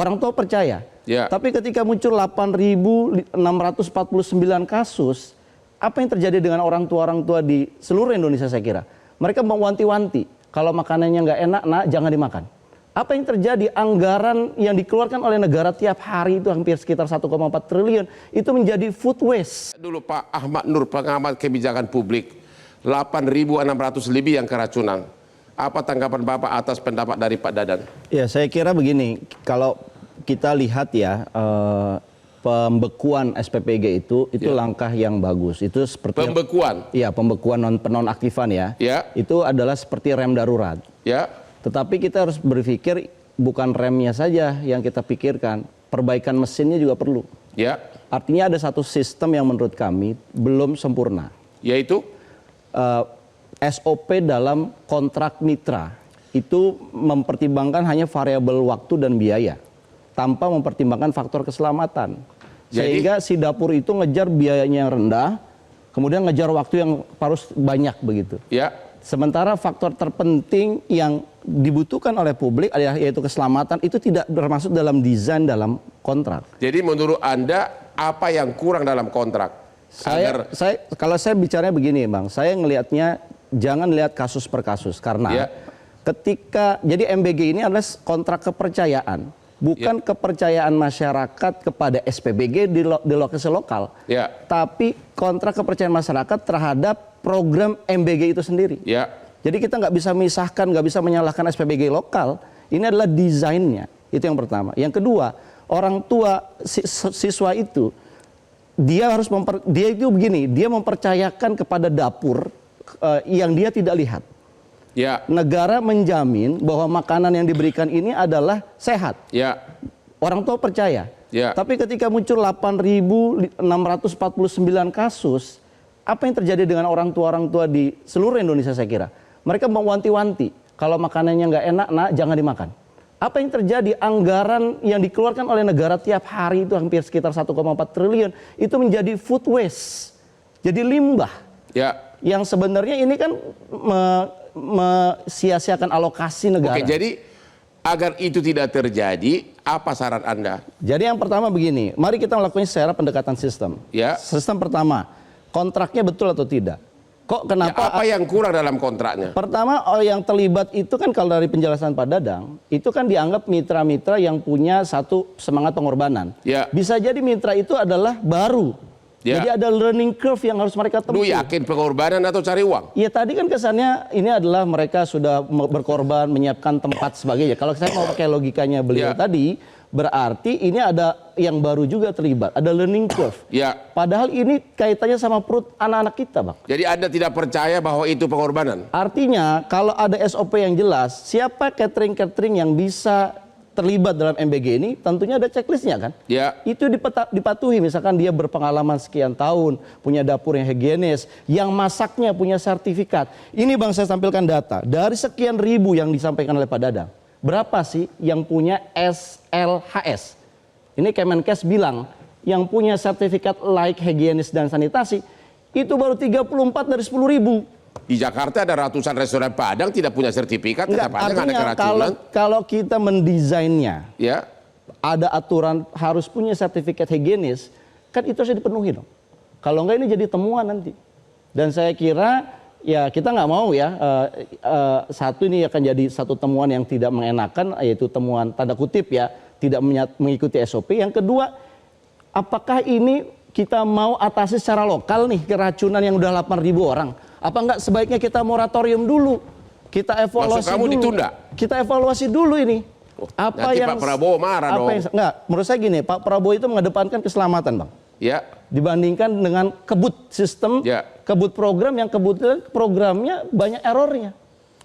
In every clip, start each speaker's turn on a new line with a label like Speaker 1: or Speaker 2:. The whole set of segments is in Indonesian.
Speaker 1: Orang tua percaya.
Speaker 2: Ya.
Speaker 1: Tapi ketika muncul 8.649 kasus, apa yang terjadi dengan orang tua di seluruh Indonesia saya kira? Mereka mewanti-wanti, kalau makanannya nggak enak, nak jangan dimakan. Apa yang terjadi? Anggaran yang dikeluarkan oleh negara tiap hari itu hampir sekitar 1,4 triliun, itu menjadi food waste.
Speaker 2: Dulu Pak Ahmad Nur, pengamat kebijakan publik, 8.600 lebih yang keracunan. Apa tanggapan Bapak atas pendapat dari Pak Dadan?
Speaker 1: Ya, saya kira begini, kalau kita lihat ya, pembekuan SPPG itu langkah yang bagus. Itu seperti
Speaker 2: pembekuan.
Speaker 1: Iya, pembekuan penonaktifan ya.
Speaker 2: Ya.
Speaker 1: Itu adalah seperti rem darurat.
Speaker 2: Ya.
Speaker 1: Tetapi kita harus berpikir bukan remnya saja yang kita pikirkan, perbaikan mesinnya juga perlu.
Speaker 2: Ya.
Speaker 1: Artinya ada satu sistem yang menurut kami belum sempurna.
Speaker 2: Yaitu
Speaker 1: SOP dalam kontrak mitra itu mempertimbangkan hanya variabel waktu dan biaya tanpa mempertimbangkan faktor keselamatan. Sehingga si dapur itu ngejar biayanya yang rendah, kemudian ngejar waktu yang harus banyak begitu.
Speaker 2: Ya.
Speaker 1: Sementara faktor terpenting yang dibutuhkan oleh publik yaitu keselamatan itu tidak termasuk dalam desain dalam kontrak.
Speaker 2: Jadi menurut Anda apa yang kurang dalam kontrak?
Speaker 1: Kalau saya bicaranya begini Bang, saya ngelihatnya jangan lihat kasus per kasus karena ketika jadi MBG ini adalah kontrak kepercayaan, bukan kepercayaan masyarakat kepada SPBG di lokasi lokal, tapi kontrak kepercayaan masyarakat terhadap program MBG itu sendiri. Jadi kita nggak bisa memisahkan, nggak bisa menyalahkan SPBG lokal. Ini adalah desainnya, itu yang pertama. Yang kedua, orang tua siswa itu dia itu begini, dia mempercayakan kepada dapur yang dia tidak lihat. Negara menjamin bahwa makanan yang diberikan ini adalah sehat. Orang tua percaya. Tapi ketika muncul 8.649 kasus, apa yang terjadi dengan orang tua di seluruh Indonesia saya kira? Mereka mewanti-wanti, kalau makanannya nggak enak, nak jangan dimakan. Apa yang terjadi? Anggaran yang dikeluarkan oleh negara tiap hari itu hampir sekitar 1,4 triliun, itu menjadi food waste. Jadi limbah. Yang sebenarnya ini kan sia-siakan alokasi negara.
Speaker 2: Oke, jadi agar itu tidak terjadi, apa saran Anda?
Speaker 1: Jadi yang pertama begini, mari kita melakukan secara pendekatan sistem. Sistem pertama, kontraknya betul atau tidak? Kok kenapa?
Speaker 2: Apa yang kurang dalam kontraknya?
Speaker 1: Pertama, yang terlibat itu kan kalau dari penjelasan Pak Dadang, itu kan dianggap mitra-mitra yang punya satu semangat pengorbanan. Bisa jadi mitra itu adalah baru. Jadi ada learning curve yang harus mereka tempuh.
Speaker 2: Lu yakin pengorbanan atau cari uang?
Speaker 1: Ya tadi kan kesannya ini adalah mereka sudah berkorban, menyiapkan tempat sebagainya. Kalau saya mau pakai logikanya beliau tadi, berarti ini ada yang baru juga terlibat, ada learning curve. Padahal ini kaitannya sama perut anak-anak kita, Bang.
Speaker 2: Jadi Anda tidak percaya bahwa itu pengorbanan?
Speaker 1: Artinya kalau ada SOP yang jelas, siapa catering-catering yang bisa terlibat dalam MBG ini, tentunya ada checklistnya kan? Itu dipatuhi, misalkan dia berpengalaman sekian tahun, punya dapur yang higienis, yang masaknya punya sertifikat. Ini Bang, saya tampilkan data, dari sekian ribu yang disampaikan oleh Pak Dadang, berapa sih yang punya SLHS? Ini Kemenkes bilang, yang punya sertifikat layak higienis dan sanitasi, itu baru 34 dari 10.000.
Speaker 2: Di Jakarta ada ratusan restoran Padang tidak punya sertifikat, tetap aja nggak ada keracunan.
Speaker 1: Kalau kita mendesainnya, ada aturan harus punya sertifikat higienis, kan itu harus dipenuhi dong. Kalau enggak ini jadi temuan nanti. Dan saya kira ya kita nggak mau ya, satu ini akan jadi satu temuan yang tidak mengenakan, yaitu temuan tanda kutip ya, tidak mengikuti SOP. Yang kedua, apakah ini kita mau atasi secara lokal nih keracunan yang udah 8.000 orang? Apa enggak sebaiknya kita moratorium dulu, kita evaluasi
Speaker 2: kamu
Speaker 1: dulu,
Speaker 2: ditunda?
Speaker 1: Kita evaluasi dulu ini. Apa
Speaker 2: nanti
Speaker 1: yang
Speaker 2: Pak Prabowo marah dong.
Speaker 1: Enggak, menurut saya gini, Pak Prabowo itu mengedepankan keselamatan, Bang. Dibandingkan dengan kebut sistem, kebut program yang kebetulan programnya banyak errornya.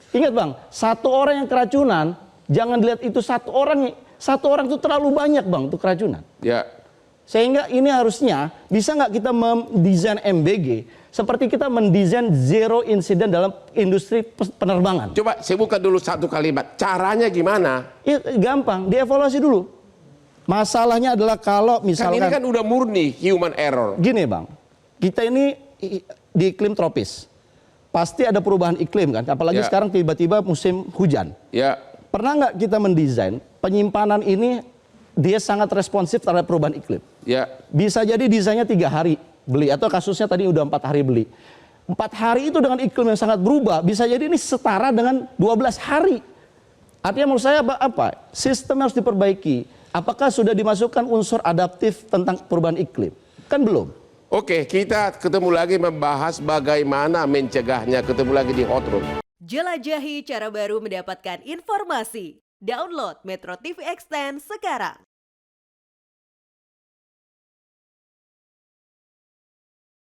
Speaker 1: Ingat Bang, satu orang yang keracunan, jangan dilihat itu satu orang itu terlalu banyak Bang untuk keracunan. Sehingga ini harusnya bisa nggak kita mendesain MBG seperti kita mendesain zero incident dalam industri penerbangan.
Speaker 2: Coba sebutkan dulu satu kalimat, caranya gimana?
Speaker 1: Ya, gampang, dievaluasi dulu. Masalahnya adalah kalau misalkan...
Speaker 2: Kan ini kan udah murni human error.
Speaker 1: Gini Bang, kita ini di iklim tropis. Pasti ada perubahan iklim kan, apalagi sekarang tiba-tiba musim hujan. Pernah nggak kita mendesain penyimpanan ini dia sangat responsif terhadap perubahan iklim.
Speaker 2: Ya.
Speaker 1: Bisa jadi desainnya 3 hari beli, atau kasusnya tadi udah 4 hari beli. 4 hari itu dengan iklim yang sangat berubah, bisa jadi ini setara dengan 12 hari. Artinya menurut saya apa? Sistem harus diperbaiki. Apakah sudah dimasukkan unsur adaptif tentang perubahan iklim? Kan belum.
Speaker 2: Oke, kita ketemu lagi membahas bagaimana mencegahnya. Ketemu lagi di Hot Room.
Speaker 3: Jelajahi cara baru mendapatkan informasi. Download Metro TV Extend sekarang.